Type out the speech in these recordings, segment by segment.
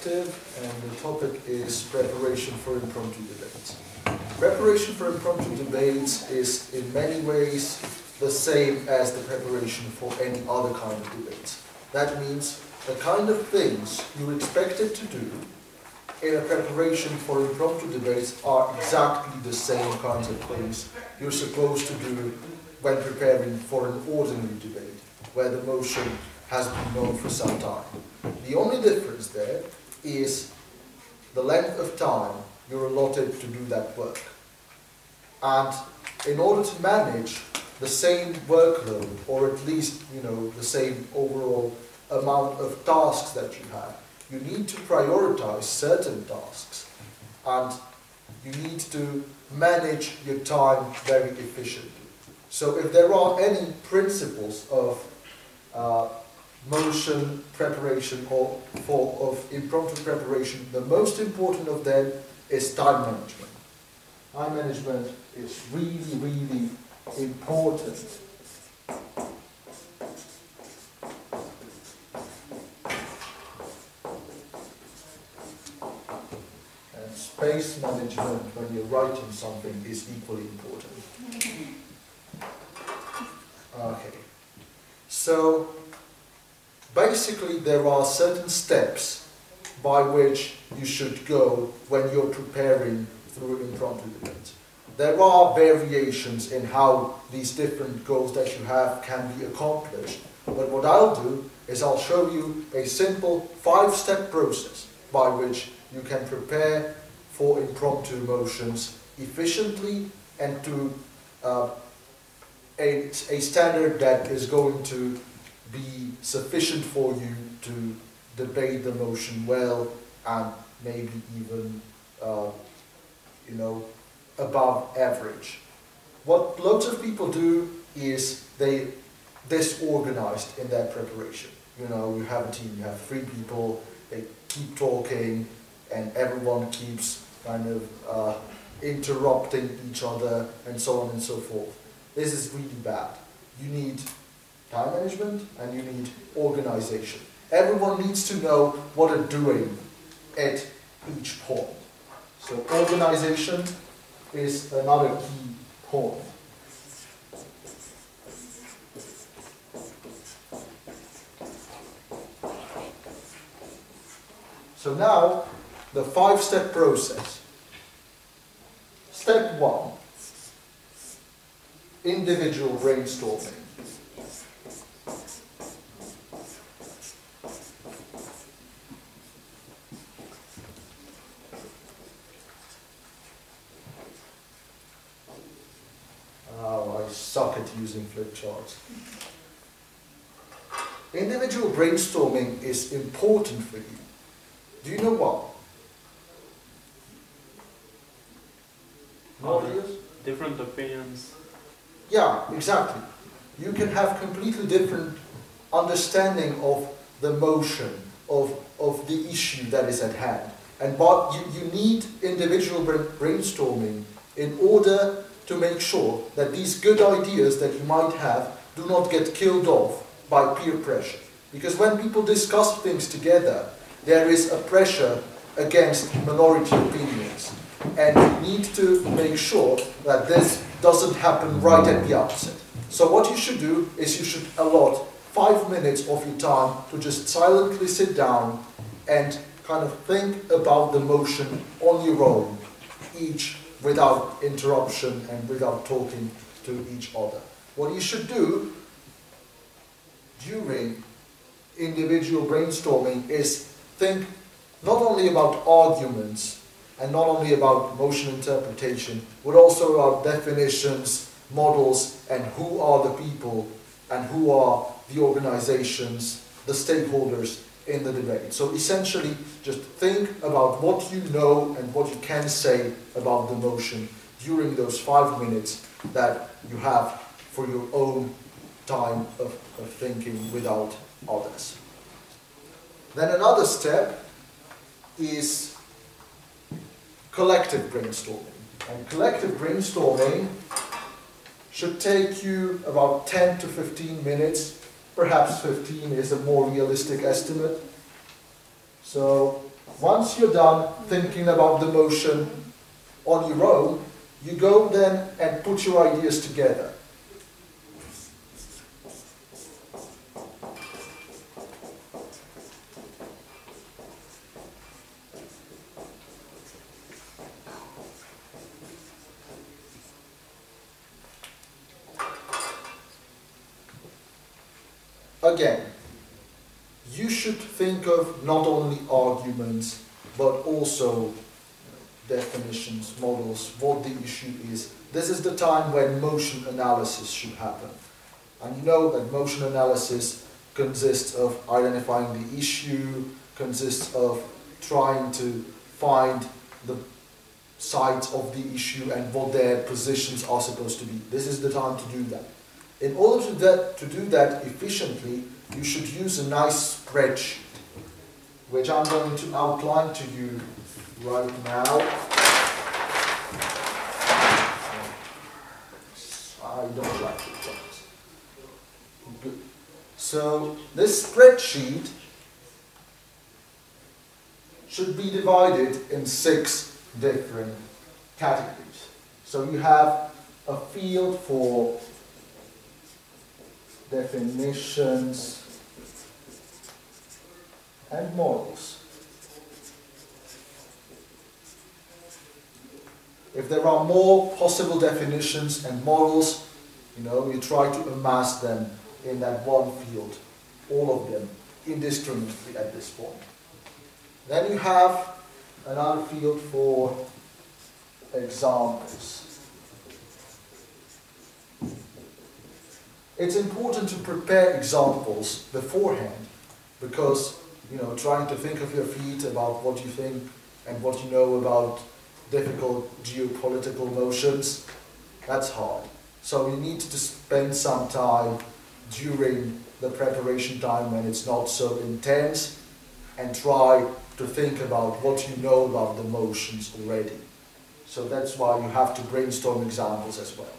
And the topic is preparation for impromptu debates. Preparation for impromptu debates is in many ways the same as the preparation for any other kind of debates. That means the kind of things you're expected to do in a preparation for impromptu debates are exactly the same kinds of things you're supposed to do when preparing for an ordinary debate, where the motion has been known for some time. The only difference there is the length of time you're allotted to do that work. And in order to manage the same workload, or at least, the same overall amount of tasks that you have, you need to prioritize certain tasks, and you need to manage your time very efficiently. So if there are any principles of motion preparation or of impromptu preparation, the most important of them is time management. Time management is really, really important. And space management when you're writing something is equally important. Okay. So basically, there are certain steps by which you should go when you're preparing through impromptu debates. There are variations in how these different goals that you have can be accomplished, but what I'll do is I'll show you a simple 5-step process by which you can prepare for impromptu motions efficiently and to a standard that is going to be sufficient for you to debate the motion well and maybe even, above average. What loads of people do is they disorganized in their preparation. You have a team, you have 3 people, they keep talking, and everyone keeps kind of interrupting each other, and so on and so forth. This is really bad. You need time management and you need organization. Everyone needs to know what they're doing at each point. So organization is another key point. So now, the 5-step process. Step 1, individual brainstorming. Oh, I suck at using flip charts. Individual brainstorming is important for you. Do you know what? No ideas? Different opinions. Yeah, exactly. You can have completely different understanding of the motion, of the issue that is at hand. And but you need individual brainstorming in order to make sure that these good ideas that you might have do not get killed off by peer pressure. Because when people discuss things together, there is a pressure against minority opinions. And you need to make sure that this doesn't happen right at the outset. So what you should do is you should allot 5 minutes of your time to just silently sit down and kind of think about the motion on your own, each without interruption and without talking to each other. What you should do during individual brainstorming is think not only about arguments and not only about motion interpretation, but also about definitions, models, and who are the people and who are the organizations, the stakeholders in the debate. So essentially, just think about what you know and what you can say about the motion during those 5 minutes that you have for your own time of thinking without others. Then another step is collective brainstorming. And collective brainstorming should take you about 10 to 15 minutes. Perhaps 15 is a more realistic estimate. So once you're done thinking about the motion on your own, you go then and put your ideas together. Again, you should think of not only arguments, but also definitions, models, what the issue is. This is the time when motion analysis should happen. And you know that motion analysis consists of identifying the issue, consists of trying to find the sides of the issue and what their positions are supposed to be. This is the time to do that. In order to do that efficiently, you should use a nice spreadsheet, which I'm going to outline to you right now. I don't like it. Good. So this spreadsheet should be divided in 6 different categories. So you have a field for definitions and models. If there are more possible definitions and models, you try to amass them in that one field, all of them, indiscriminately at this point. Then you have another field for examples. It's important to prepare examples beforehand because, trying to think of your feet about what you think and what you know about difficult geopolitical motions, that's hard. So you need to spend some time during the preparation time when it's not so intense and try to think about what you know about the motions already. So that's why you have to brainstorm examples as well.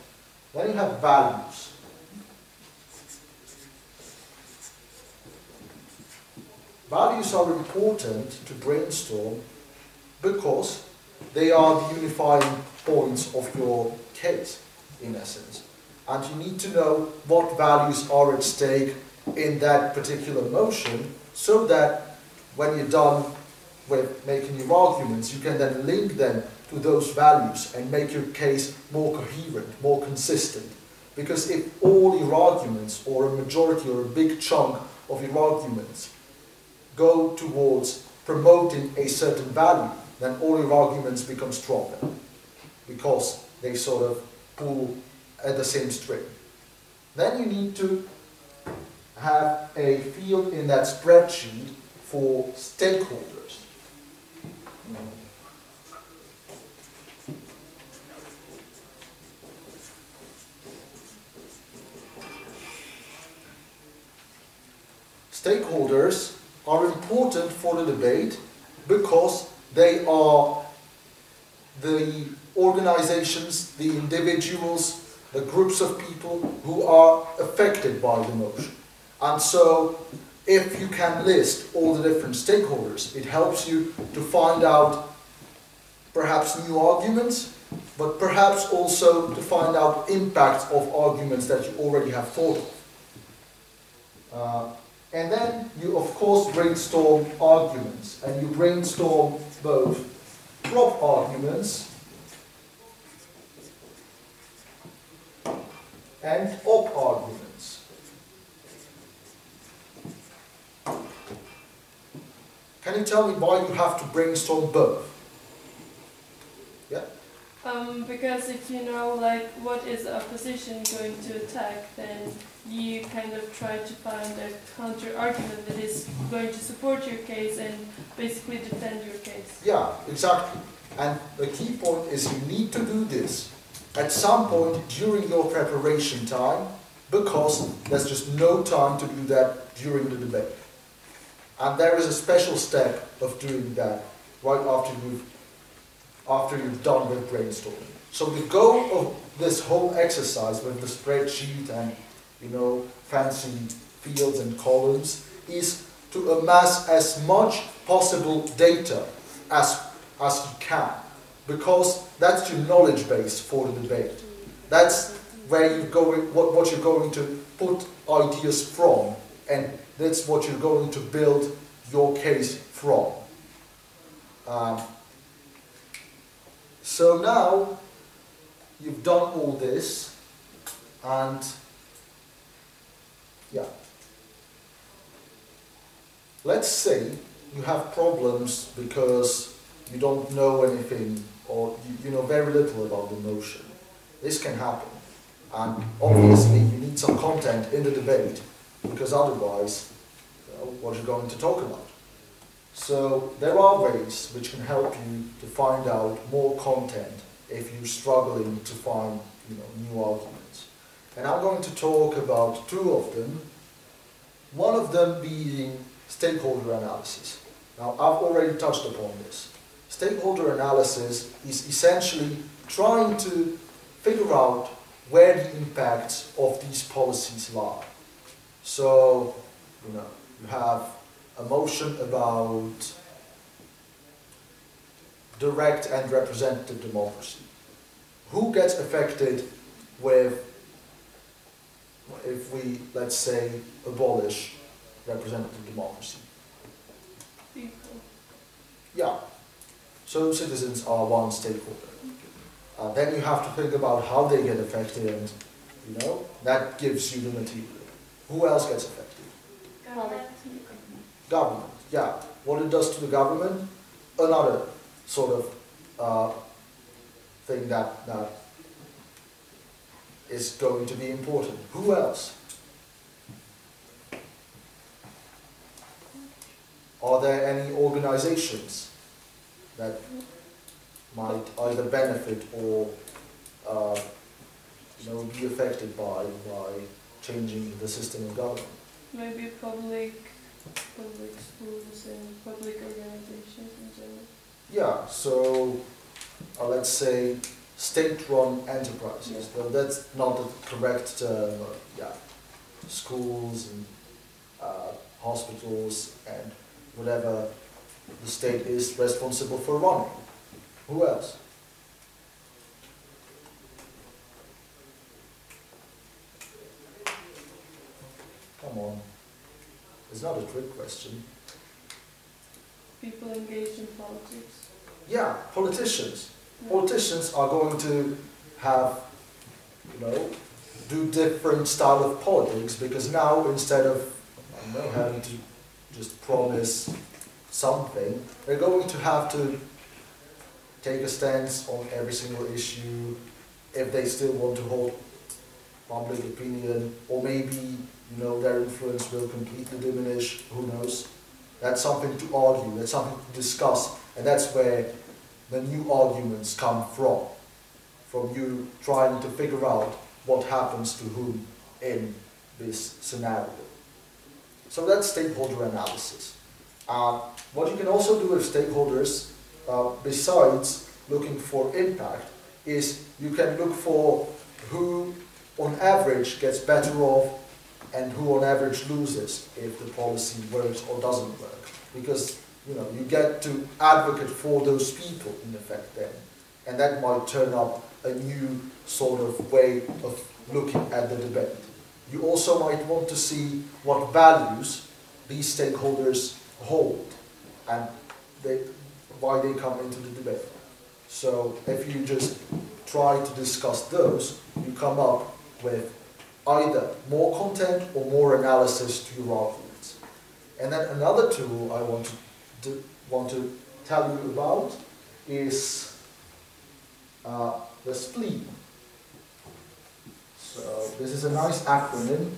Then you have values. Values are important to brainstorm because they are the unifying points of your case, in essence. And you need to know what values are at stake in that particular motion so that when you're done with making your arguments, you can then link them to those values and make your case more coherent, more consistent. Because if all your arguments, or a majority or a big chunk of your arguments, go towards promoting a certain value, then all your arguments become stronger because they sort of pull at the same string. Then you need to have a field in that spreadsheet for stakeholders. Stakeholders are important for the debate because they are the organizations, the individuals, the groups of people who are affected by the motion. And so, if you can list all the different stakeholders, it helps you to find out perhaps new arguments, but perhaps also to find out impacts of arguments that you already have thought of. And then you, of course, brainstorm arguments, and you brainstorm both prop arguments and op arguments. Can you tell me why you have to brainstorm both? Yeah? Because if you know like what is the opposition going to attack, then you kind of try to find a counter argument that is going to support your case and basically defend your case. Yeah, exactly. And the key point is you need to do this at some point during your preparation time, because there's just no time to do that during the debate. And there is a special step of doing that right after you've done with brainstorming. So the goal of this whole exercise with the spreadsheet and fancy fields and columns is to amass as much possible data as you can, because that's your knowledge base for the debate. That's where you're going, what you're going to put ideas from, and that's what you're going to build your case from. So now you've done all this, and yeah. Let's say you have problems because you don't know anything or you know very little about the motion. This can happen. And obviously you need some content in the debate, because otherwise, what you're going to talk about. So there are ways which can help you to find out more content if you're struggling to find new arguments. And I'm going to talk about two of them. One of them being stakeholder analysis. Now, I've already touched upon this. Stakeholder analysis is essentially trying to figure out where the impacts of these policies lie. So, you have a motion about direct and representative democracy. Who gets affected if we, let's say, abolish representative democracy? People. Yeah. So citizens are one stakeholder. Then you have to think about how they get affected, and that gives you the material. Who else gets affected? Government. Yeah. What it does to the government, another sort of thing that is going to be important. Who else? Are there any organizations that might either benefit or be affected by changing the system of government? Maybe public schools and public organizations in general. Yeah, so let's say state-run enterprises. Well, that's not the correct term. Schools and hospitals and whatever the state is responsible for running. Who else? Come on. It's not a trick question. People engaged in politics. Yeah, politicians. Politicians are going to have, do different style of politics, because now instead of having to just promise something, they're going to have to take a stance on every single issue if they still want to hold public opinion, or maybe their influence will completely diminish, who knows. That's something to argue, that's something to discuss, and that's where the new arguments come from you trying to figure out what happens to whom in this scenario. So that's stakeholder analysis. What you can also do with stakeholders, besides looking for impact, is you can look for who on average gets better off and who on average loses if the policy works or doesn't work. Because you get to advocate for those people in effect then, and that might turn up a new sort of way of looking at the debate. You also might want to see what values these stakeholders hold and why they come into the debate. So if you just try to discuss those, you come up with either more content or more analysis to your arguments. And then another tool I want to, tell you about is the spleen. So this is a nice acronym.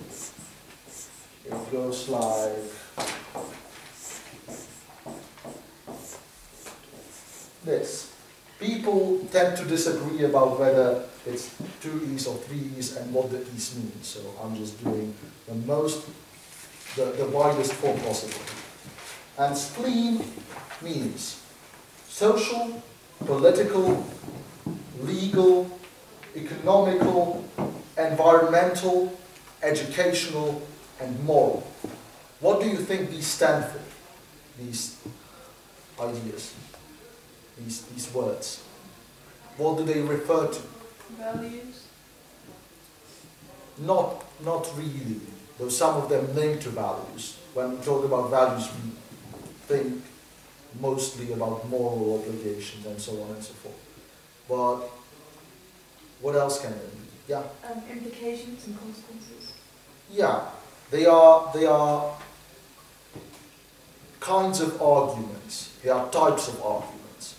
It goes like this. People tend to disagree about whether it's 2 E's or 3 E's and what the E's mean. So I'm just doing the widest form possible. And spleen means social, political, legal, economical, environmental, educational, and moral. What do you think these stand for, these ideas, these words? What do they refer to? Values. Not really, though some of them link to values. When we talk about values, we think mostly about moral obligations and so on and so forth. But what else can they be? Yeah? Implications and consequences. Yeah, they are kinds of arguments. They are types of arguments.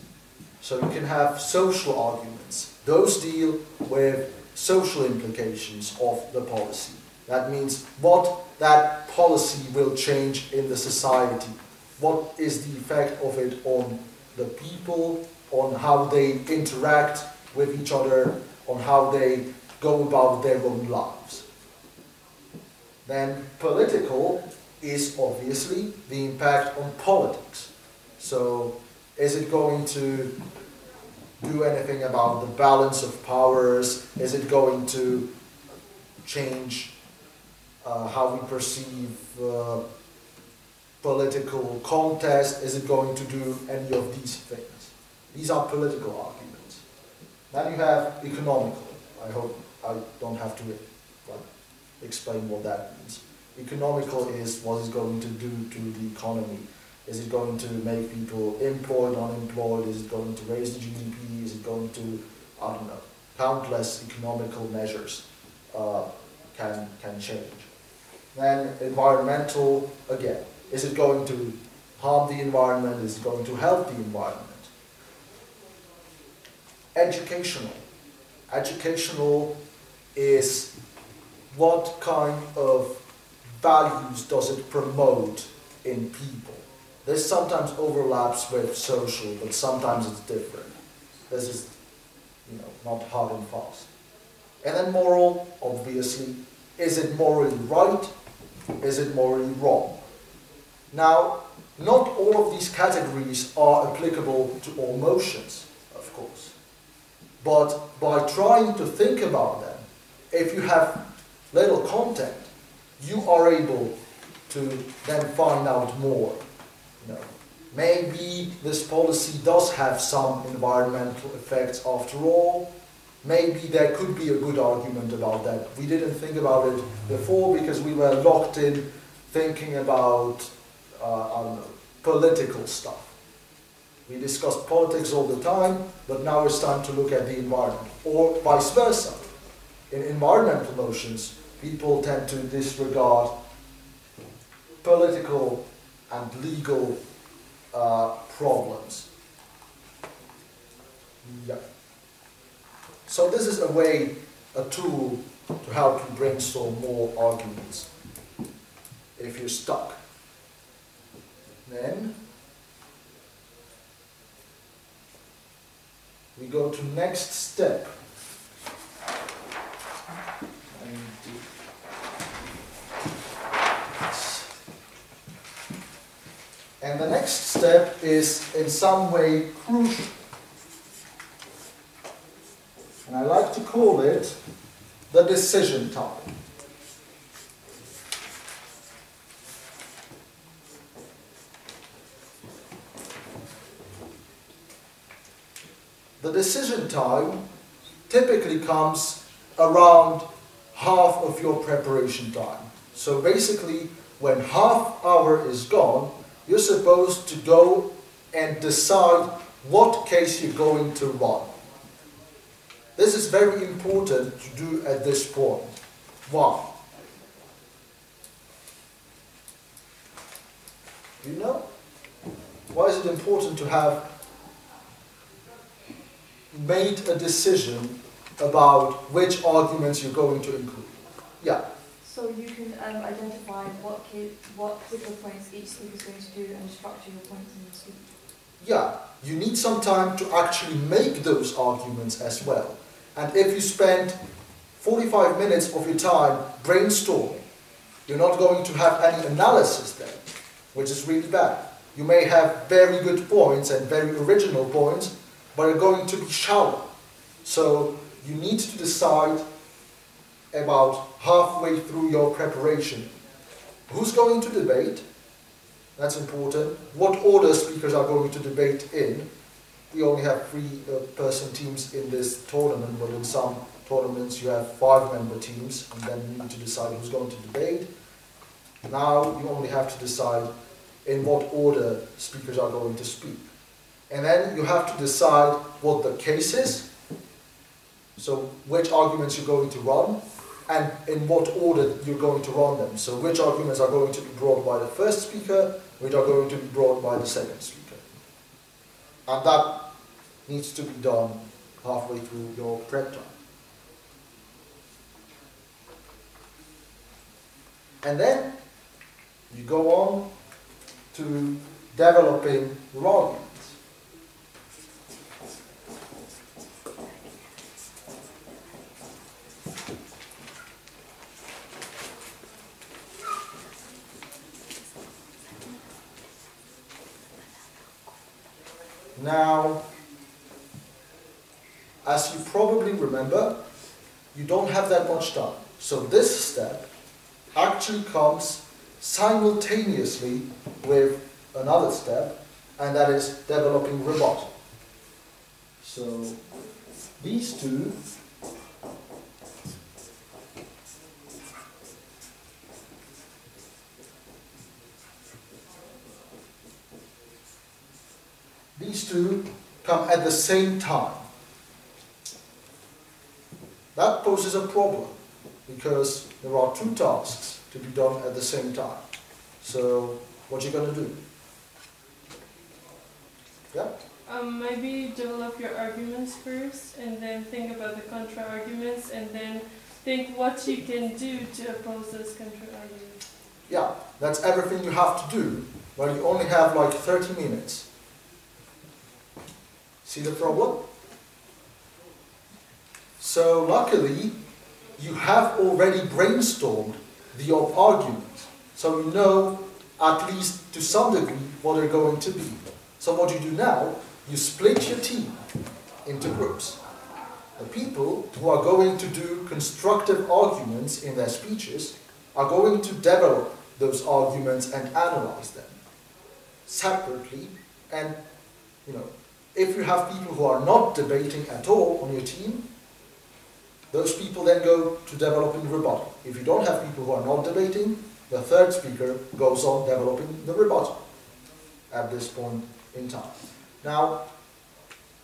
So you can have social arguments. Those deal with social implications of the policy. That means what that policy will change in the society. What is the effect of it on the people, on how they interact with each other, on how they go about their own lives. Then political is obviously the impact on politics. So is it going to do anything about the balance of powers? Is it going to change how we perceive political contest? Is it going to do any of these things? These are political arguments. Then you have economical. I hope I don't have to explain what that means. Economical is what is going to do to the economy. Is it going to make people employed, unemployed? Is it going to raise the GDP? Is it going to, I don't know, countless economical measures can change. Then environmental, again, is it going to harm the environment? Is it going to help the environment? Educational. Educational is what kind of values does it promote in people? This sometimes overlaps with social, but sometimes it's different. This is, not hard and fast. And then moral, obviously, is it morally right? Is it morally wrong? Now, not all of these categories are applicable to all motions, of course. But by trying to think about them, if you have little content, you are able to then find out more. Maybe this policy does have some environmental effects after all. Maybe there could be a good argument about that. We didn't think about it before because we were locked in thinking about, I don't know, political stuff. We discussed politics all the time, but now it's time to look at the environment. Or vice versa. In environmental motions, people tend to disregard political and legal problems. Yeah. So this is a tool to help you brainstorm more arguments if you're stuck. Then we go to next step. And the next step is in some way crucial. And I like to call it the decision time. The decision time typically comes around half of your preparation time. So basically, when half hour is gone, you're supposed to go and decide what case you're going to run. This is very important to do at this point. Why? You know? Why is it important to have made a decision about which arguments you're going to include. Yeah. So you can identify what particular points each speaker is going to do and structure your points in your speech. Yeah, you need some time to actually make those arguments as well. And if you spend 45 minutes of your time brainstorming, you're not going to have any analysis then, which is really bad. You may have very good points and very original points, but they're going to be shallow. So you need to decide about halfway through your preparation who's going to debate. That's important. What order speakers are going to debate in. We only have 3-person teams in this tournament, but in some tournaments you have 5-member teams, and then you need to decide who's going to debate. Now you only have to decide in what order speakers are going to speak. And then you have to decide what the case is, so which arguments you're going to run, and in what order you're going to run them. So which arguments are going to be brought by the first speaker, which are going to be brought by the second speaker. And that needs to be done halfway through your prep time. And then you go on to developing your arguments. Now, as you probably remember, you don't have that much time. So this step actually comes simultaneously with another step, and that is developing rebuttal. So these two come at the same time. That poses a problem because there are 2 tasks to be done at the same time. So what are you going to do? Yeah? Maybe develop your arguments first, and then think about the contra-arguments, and then think what you can do to oppose those contra-arguments. Yeah, that's everything you have to do, but you only have like 30 minutes. See the problem? So luckily, you have already brainstormed the arguments. So you know, at least to some degree, what they're going to be. So what you do now, you split your team into groups. The people who are going to do constructive arguments in their speeches are going to develop those arguments and analyze them separately. And, you know, if you have people who are not debating at all on your team, those people then go to developing rebuttal. If you don't have people who are not debating, the third speaker goes on developing the rebuttal at this point in time. Now,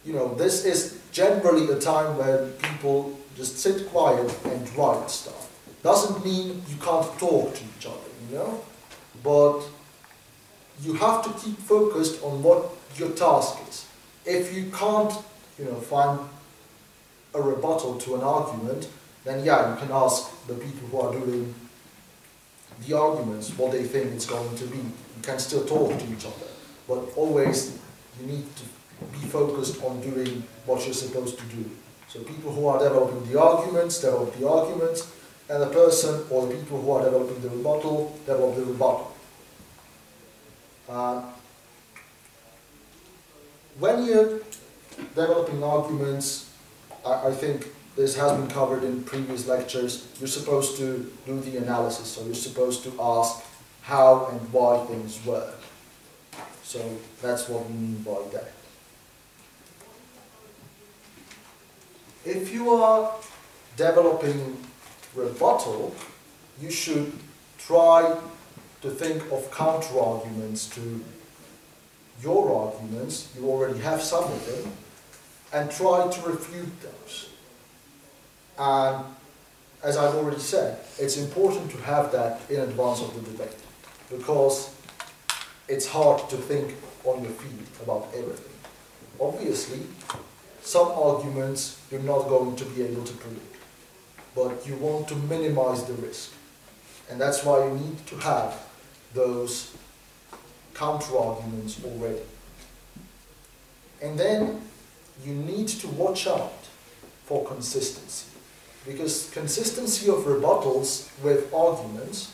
you know, this is generally a time where people just sit quiet and write stuff. Doesn't mean you can't talk to each other, you know? But you have to keep focused on what your task is. If you can't, you know, find a rebuttal to an argument, then yeah, you can ask the people who are doing the arguments what they think it's going to be. You can still talk to each other, but always you need to be focused on doing what you're supposed to do. So people who are developing the arguments, develop the arguments, and the person or the people who are developing the rebuttal, develop the rebuttal. When you're developing arguments, I think this has been covered in previous lectures, you're supposed to do the analysis, so you're supposed to ask how and why things work. So that's what we mean by that. If you are developing rebuttal, you should try to think of counter-arguments to your arguments. You already have some of them, and try to refute those. And as I've already said, it's important to have that in advance of the debate, because it's hard to think on your feet about everything. Obviously, some arguments you're not going to be able to predict, but you want to minimize the risk. And that's why you need to have those counter-arguments already. And then you need to watch out for consistency, because consistency of rebuttals with arguments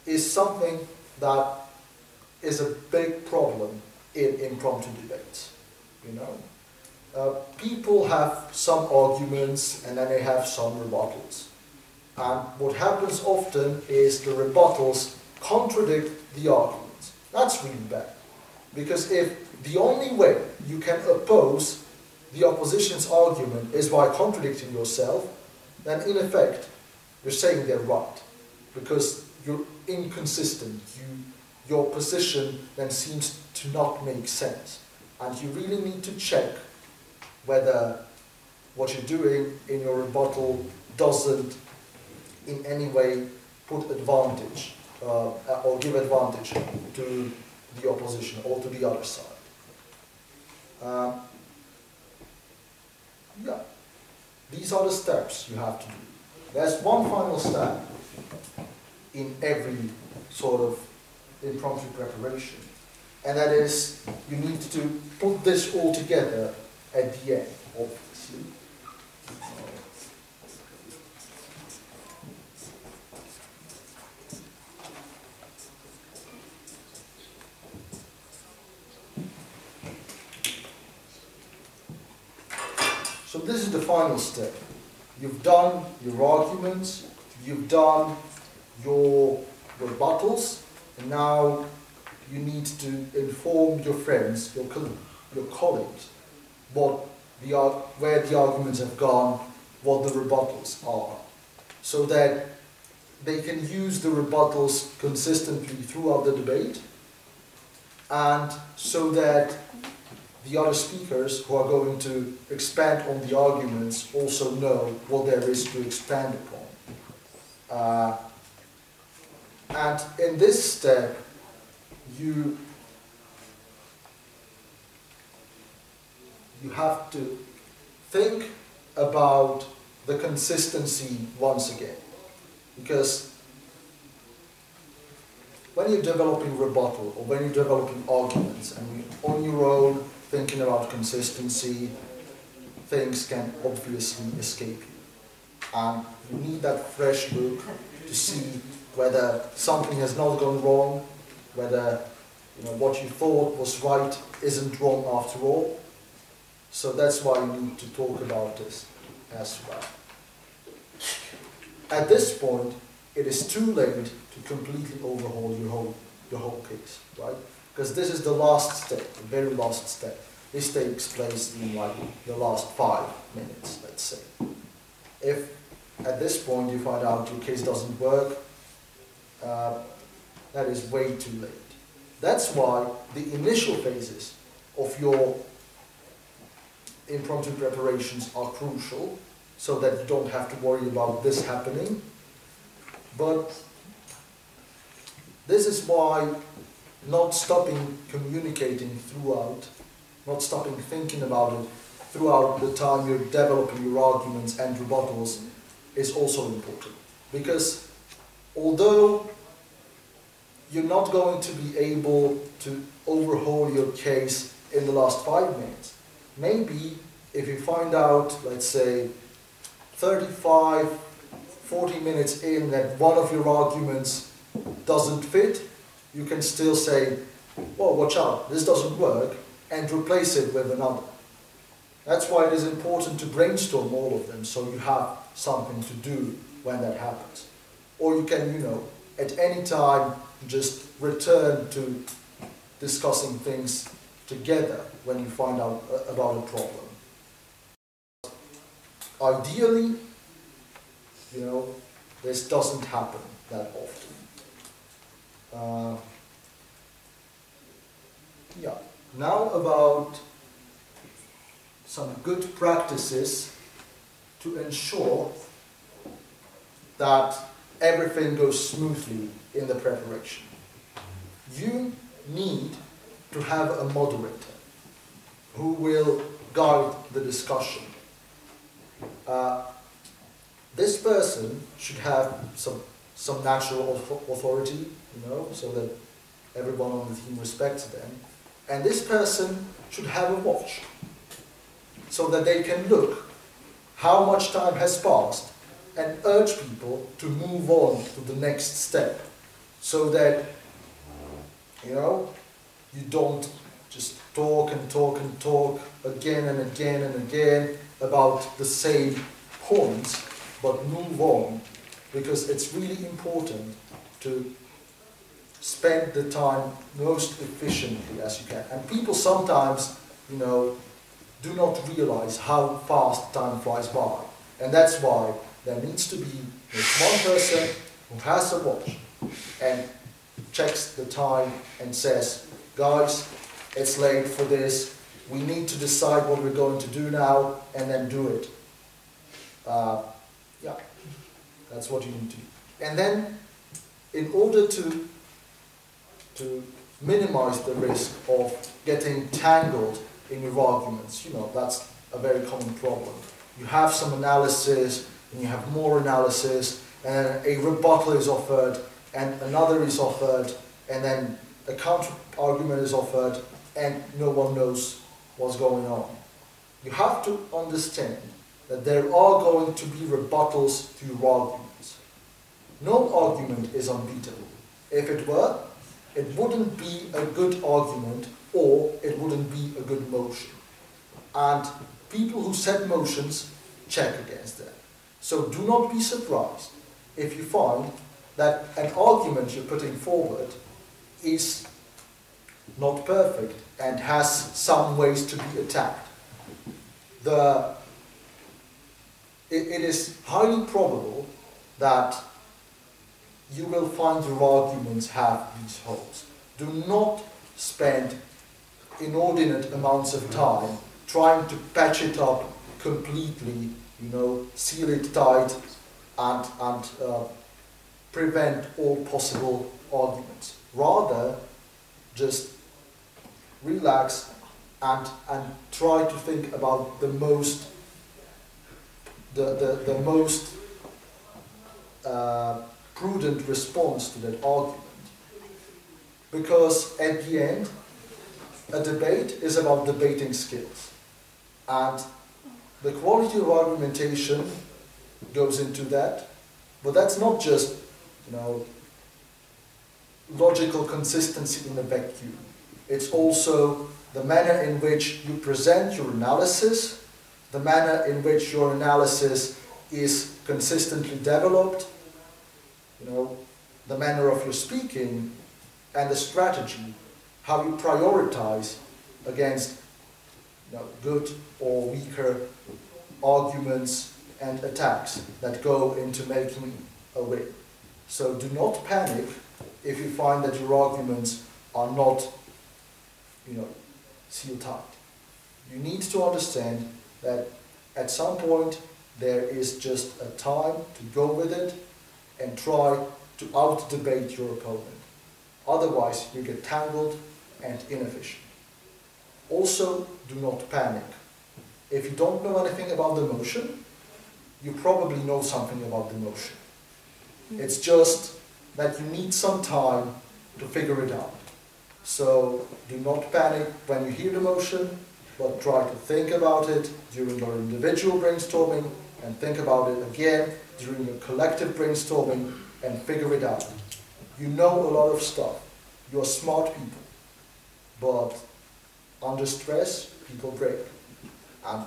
is something that is a big problem in impromptu debates. You know, people have some arguments and then they have some rebuttals. And what happens often is the rebuttals contradict the arguments. That's really bad, because if the only way you can oppose the opposition's argument is by contradicting yourself, then in effect you're saying they're right, because you're inconsistent. Your position then seems to not make sense, and you really need to check whether what you're doing in your rebuttal doesn't in any way put advantage or give advantage to the opposition or to the other side. Yeah, these are the steps you have to do. There's one final step in every sort of impromptu preparation, and that is you need to put this all together at the end, obviously. So this is the final step. You've done your arguments, you've done your rebuttals, and now you need to inform your friends, your colleagues, where the arguments have gone, what the rebuttals are, so that they can use the rebuttals consistently throughout the debate, and so that the other speakers who are going to expand on the arguments also know what there is to expand upon. And in this step, you have to think about the consistency once again. Because when you're developing rebuttal or when you're developing arguments and you're on your own thinking about consistency, things can obviously escape you. And you need that fresh look to see whether something has not gone wrong, whether what you thought was right isn't wrong after all. So that's why you need to talk about this as well. At this point, it is too late to completely overhaul your whole case, right? Because this is the last step, the very last step. This takes place in like the last 5 minutes, let's say. If at this point you find out your case doesn't work, that is way too late. That's why the initial phases of your impromptu preparations are crucial, so that you don't have to worry about this happening. But this is why not stopping communicating throughout, not stopping thinking about it throughout the time you're developing your arguments and rebuttals is also important. Because although you're not going to be able to overhaul your case in the last 5 minutes, maybe if you find out, let's say, 35, 40 minutes in that one of your arguments doesn't fit, you can still say, well, watch out, this doesn't work, and replace it with another. That's why it is important to brainstorm all of them, so you have something to do when that happens. Or you can, at any time, just return to discussing things together when you find out about a problem. Ideally, this doesn't happen that often. Yeah. Now about some good practices to ensure that everything goes smoothly in the preparation. You need to have a moderator who will guide the discussion. This person should have some natural authority, you know, so that everyone on the team respects them. And this person should have a watch, so that they can look how much time has passed and urge people to move on to the next step, so that, you know, you don't just talk and talk and talk again and again and again about the same points, but move on, because it's really important to spend the time most efficiently as you can. And people sometimes, you know, do not realize how fast time flies by. And that's why there needs to be this one person who has a watch and checks the time and says, guys, it's late for this, we need to decide what we're going to do now, and then do it. Yeah, that's what you need to do. And then, in order to minimize the risk of getting tangled in your arguments, you know, that's a very common problem. You have some analysis, and you have more analysis, and then a rebuttal is offered, and another is offered, and then a counter argument is offered, and no one knows what's going on. You have to understand that there are going to be rebuttals to your arguments. No argument is unbeatable. If it were, it wouldn't be a good argument, or it wouldn't be a good motion. And people who set motions check against that. So do not be surprised if you find that an argument you're putting forward is not perfect and has some ways to be attacked. It is highly probable that you will find your arguments have these holes. Do not spend inordinate amounts of time trying to patch it up completely, you know, seal it tight and prevent all possible arguments. Rather, just relax and try to think about the most prudent response to that argument. Because at the end, a debate is about debating skills. And the quality of argumentation goes into that, but that's not just, you know, logical consistency in a vacuum. It's also the manner in which you present your analysis, the manner in which your analysis is consistently developed, you know, the manner of your speaking, and the strategy, how you prioritize against, you know, good or weaker arguments and attacks that go into making a win. So do not panic if you find that your arguments are not, you know, sealed tight. You need to understand that at some point there is just a time to go with it and try to out-debate your opponent. Otherwise, you get tangled and inefficient. Also, do not panic. If you don't know anything about the motion, you probably know something about the motion. It's just that you need some time to figure it out. So do not panic when you hear the motion, but try to think about it during your individual brainstorming and think about it again during your collective brainstorming and figure it out. You know a lot of stuff. You're smart people. But under stress, people break and,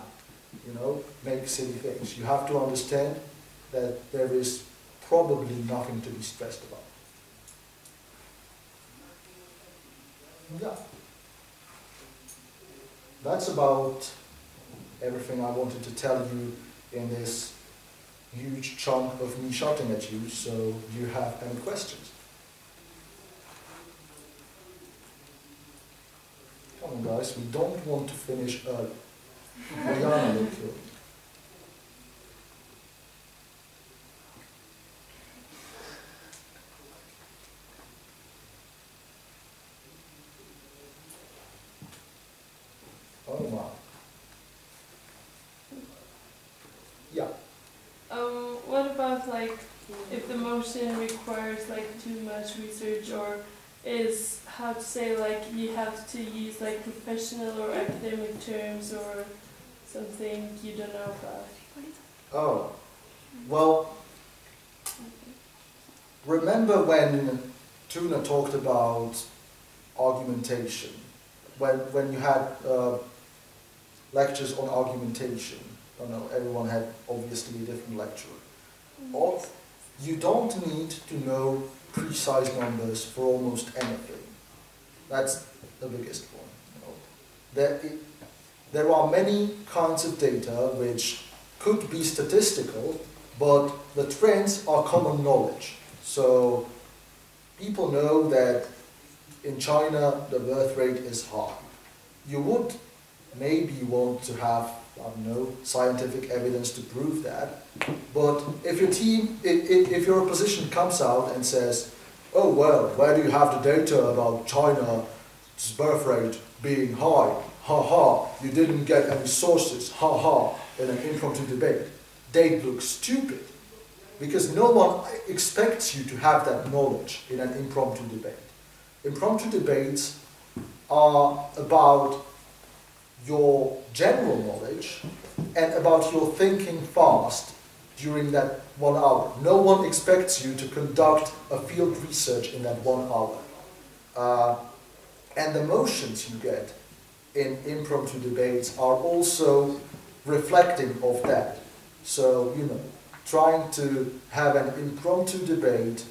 you know, make silly things. You have to understand that there is probably nothing to be stressed about. Yeah. That's about everything I wanted to tell you in this huge chunk of me shouting at you, so do you have any questions? Come on guys, we don't want to finish early. Mariana will kill me. Oh wow. question requires like too much research, or is, how to say, like you have to use like professional or academic terms or something you don't know about? Oh, well, remember when Tuna talked about argumentation, when you had lectures on argumentation? I know everyone had obviously a different lecture. Or you don't need to know precise numbers for almost anything. That's the biggest one. There are many kinds of data which could be statistical, but the trends are common knowledge. So people know that in China the birth rate is high. You would maybe want to have, I don't know, scientific evidence to prove that, but if your team, if your opposition comes out and says, oh well, where do you have the data about China's birth rate being high? Ha ha, you didn't get any sources, ha ha, in an impromptu debate. They look stupid, because no one expects you to have that knowledge in an impromptu debate. Impromptu debates are about your general knowledge and about your thinking fast during that 1 hour. No one expects you to conduct a field research in that 1 hour. And the motions you get in impromptu debates are also reflecting of that. So, you know, trying to have an impromptu debate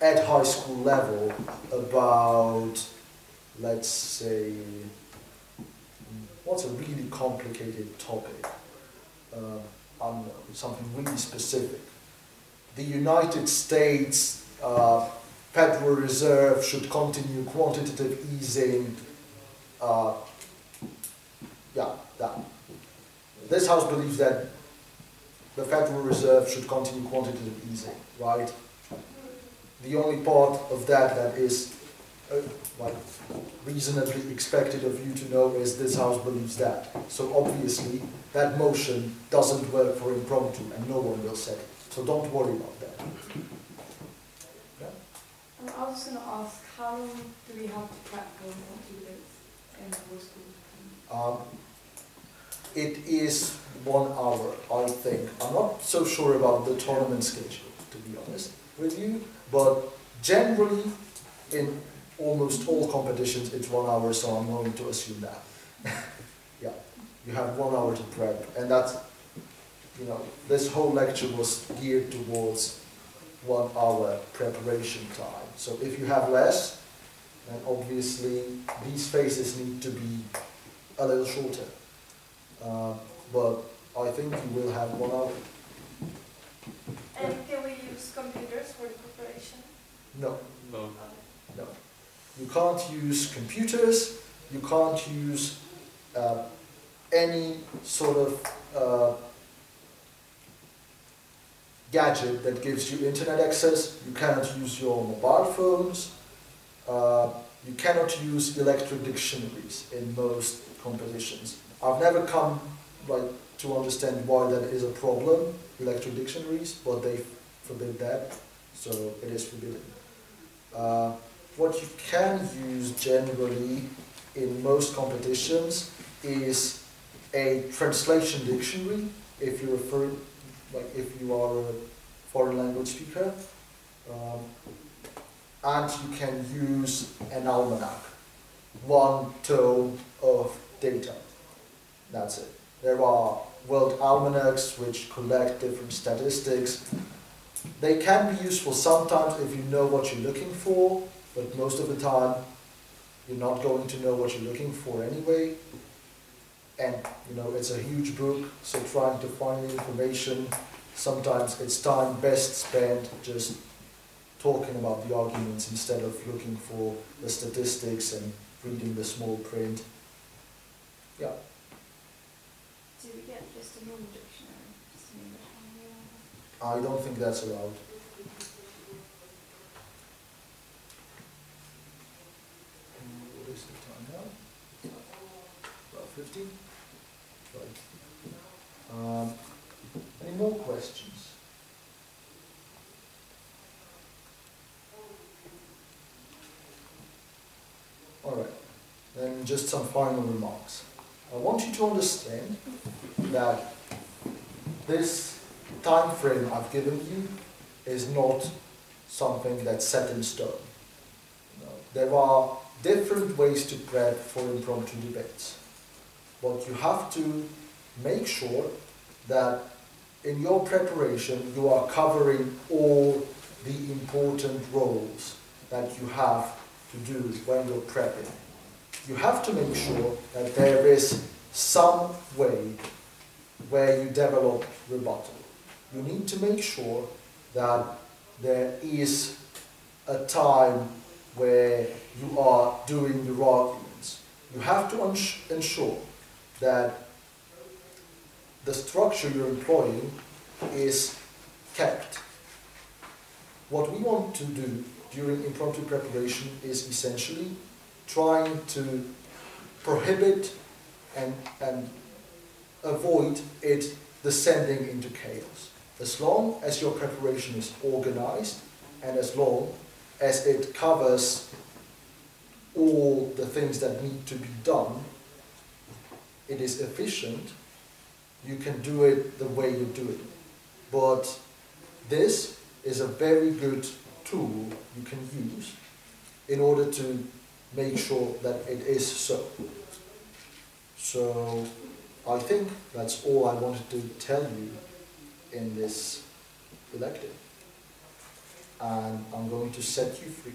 at high school level about, let's say, what's a really complicated topic? I don't know, something really specific. The United States Federal Reserve should continue quantitative easing. This house believes that the Federal Reserve should continue quantitative easing, right? The only part of that that is like reasonably expected of you to know is this house believes that. So obviously that motion doesn't work for impromptu and no one will say it. So don't worry about that. Yeah? I was going to ask, how long do we have to prep for impromptu debates in law school? It is 1 hour, I think. I'm not so sure about the tournament schedule, to be honest with you, but generally in almost all competitions it's 1 hour, so I'm going to assume that. Yeah, you have 1 hour to prep, and that's, you know, this whole lecture was geared towards 1 hour preparation time. So if you have less, then obviously these phases need to be a little shorter. But I think you will have 1 hour. And can we use computers for the preparation? No. No. No. You can't use computers, you can't use any sort of gadget that gives you internet access. You cannot use your mobile phones. You cannot use electric dictionaries in most competitions. I've never come to understand why that is a problem, electric dictionaries, but they forbid that, so it is forbidden. What you can use generally in most competitions is a translation dictionary, if you refer, if you are a foreign language speaker, and you can use an almanac, 1 tome of data. That's it. There are world almanacs which collect different statistics. They can be useful sometimes if you know what you're looking for, but most of the time you're not going to know what you're looking for anyway. And you know, it's a huge book, so trying to find the information, sometimes it's time best spent just talking about the arguments instead of looking for the statistics and reading the small print. Yeah. Do we get just a normal dictionary? Just an English one? I don't think that's allowed. What is the time now? About 15? Right. Any more questions? and just some final remarks. I want you to understand that this time frame I've given you is not something that's set in stone. You know, there are different ways to prep for impromptu debates. But you have to make sure that in your preparation you are covering all the important roles that you have to do when you're prepping. You have to make sure that there is some way where you develop rebuttal. You need to make sure that there is a time where you are doing your arguments. You have to ensure that the structure you're employing is kept. What we want to do during impromptu preparation is essentially trying to prohibit and avoid it descending into chaos. As long as your preparation is organized and as long as it covers all the things that need to be done, it is efficient, you can do it the way you do it. But this is a very good tool you can use in order to make sure that it is so. So I think that's all I wanted to tell you in this elective. And I'm going to set you free.